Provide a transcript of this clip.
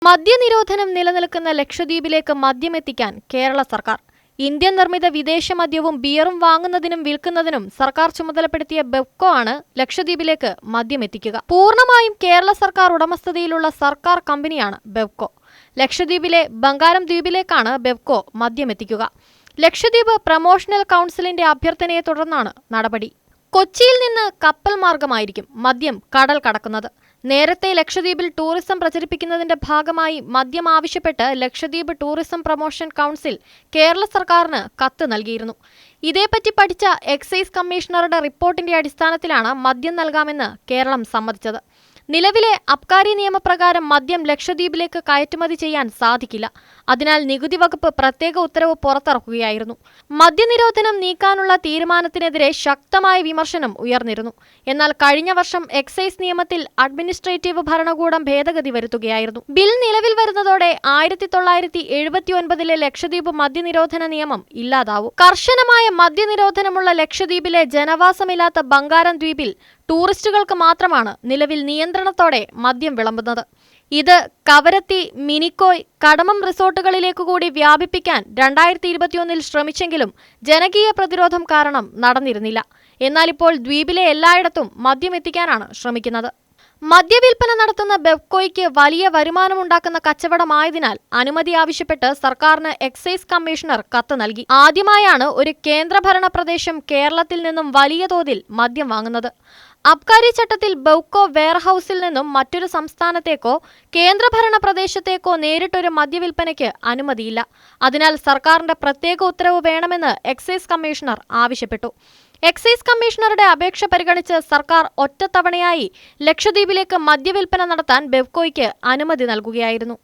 മദ്യനിരോധനം നിലനിൽക്കുന്ന ലക്ഷദ്വീപിലേക്ക് മദ്യമെത്തിക്കാൻ കേരള സർക്കാർ. ഇന്ത്യൻ നിർമ്മിത വിദേശ മദ്യവും ബിയറും വാങ്ങുന്നതിനും വിൽക്കുന്നതിനും സർക്കാർ ചുമതലപ്പെടുത്തിയ ബെവ്കോ ആണ് ലക്ഷദ്വീപിലേക്ക് മദ്യമെത്തിക്കുക. പൂർണ്ണമായും കേരള സർക്കാർ ഉടമസ്ഥതയിലുള്ള സർക്കാർ കമ്പനിയാണ് ബെവ്കോ. ലക്ഷദ്വീപിലെ ബംഗാരം ദ്വീപിലേക്കാണ് ബെവ്കോ മദ്യമെത്തിക്കുക. ലക്ഷദ്വീപ് പ്രൊമോഷണൽ കൗൺസിലിന്റെ അഭ്യർത്ഥനയെ തുടർന്നാണ് നടപടി. കൊച്ചിയിൽ നിന്ന് കപ്പൽ മാർഗമായിരിക്കും മദ്യം കടൽ കടക്കുന്നത്. നേരത്തെ ലക്ഷദ്വീപിൽ ടൂറിസം പ്രചരിപ്പിക്കുന്നതിന്റെ ഭാഗമായി മദ്യം ആവശ്യപ്പെട്ട് Lakshadweep tourism promotion council Kerala സർക്കാരിന് കത്ത് നൽകിയിരുന്നു. ഇതേപ്പറ്റി പഠിച്ച എക്സൈസ് കമ്മീഷണറുടെ റിപ്പോർട്ടിന്റെ അടിസ്ഥാനത്തിലാണ് മദ്യം നൽകാമെന്ന് കേരളം സമ്മതിച്ചത്. നിലവിലെ അബ്കാരി നിയമപ്രകാരം മദ്യം ലക്ഷദ്വീപിലേക്ക് കയറ്റുമതി ചെയ്യാൻ സാധിക്കില്ല. അതിനാൽ നികുതി വകുപ്പ് പ്രത്യേക ഉത്തരവ് പുറത്തിറക്കുകയായിരുന്നു. മദ്യനിരോധനം നീക്കാനുള്ള തീരുമാനത്തിനെതിരെ ശക്തമായ വിമർശനം ഉയർന്നിരുന്നു. എന്നാൽ കഴിഞ്ഞ വർഷം എക്സൈസ് നിയമത്തിൽ അഡ്മിനിസ്ട്രേറ്റീവ് ഭരണകൂടം ഭേദഗതി വരുത്തുകയായിരുന്നു. ബിൽ നിലവിൽ വരുന്നതോടെ 1979 ലക്ഷദ്വീപ് മദ്യനിരോധന നിയമം ഇല്ലാതാവും. കർശനമായ മദ്യനിരോധനമുള്ള ലക്ഷദ്വീപിലെ ജനവാസമില്ലാത്ത ബംഗാരം ദ്വീപിൽ ടൂറിസ്റ്റുകൾക്ക് മാത്രമാണ് നിലവിൽ നിയന്ത്രണത്തോടെ മദ്യം വിളമ്പുന്നത്. ഇത് കവരത്തി, മിനിക്കോയ്, കടമം റിസോർട്ടുകളിലേക്കു കൂടി വ്യാപിപ്പിക്കാൻ 2021 ശ്രമിച്ചെങ്കിലും ജനകീയ പ്രതിരോധം കാരണം നടന്നിരുന്നില്ല. എന്നാൽ ഇപ്പോൾ ദ്വീപിലെ എല്ലായിടത്തും മദ്യം എത്തിക്കാനാണ് ശ്രമിക്കുന്നത്. മദ്യവിൽപ്പന നടത്തുന്ന ബെവ്കോയ്ക്ക് വലിയ വരുമാനമുണ്ടാക്കുന്ന കച്ചവടമായതിനാൽ അനുമതി ആവശ്യപ്പെട്ട് സർക്കാരിന് എക്സൈസ് കമ്മീഷണർ കത്ത് നൽകി. ആദ്യമായാണ് ഒരു കേന്ദ്രഭരണ പ്രദേശം കേരളത്തിൽ നിന്നും വലിയ തോതിൽ മദ്യം വാങ്ങുന്നത്. അബ്കാരി ചട്ടത്തിൽ ബെവ്കോ വെയർഹൌസിൽ നിന്നും മറ്റൊരു സംസ്ഥാനത്തേക്കോ കേന്ദ്രഭരണ പ്രദേശത്തേക്കോ നേരിട്ടൊരു മദ്യവിൽപ്പനയ്ക്ക് അനുമതിയില്ല. അതിനാൽ സർക്കാരിന്റെ പ്രത്യേക ഉത്തരവ് വേണമെന്ന് എക്സൈസ് കമ്മീഷണർ ആവശ്യപ്പെട്ടു. എക്സൈസ് കമ്മീഷണറുടെ അപേക്ഷ പരിഗണിച്ച് സർക്കാർ ഒറ്റത്തവണയായി ലക്ഷദ്വീപിലേക്ക് മദ്യവിൽപ്പന നടത്താൻ ബെവ്കോയ്ക്ക് അനുമതി നൽകുകയായിരുന്നു.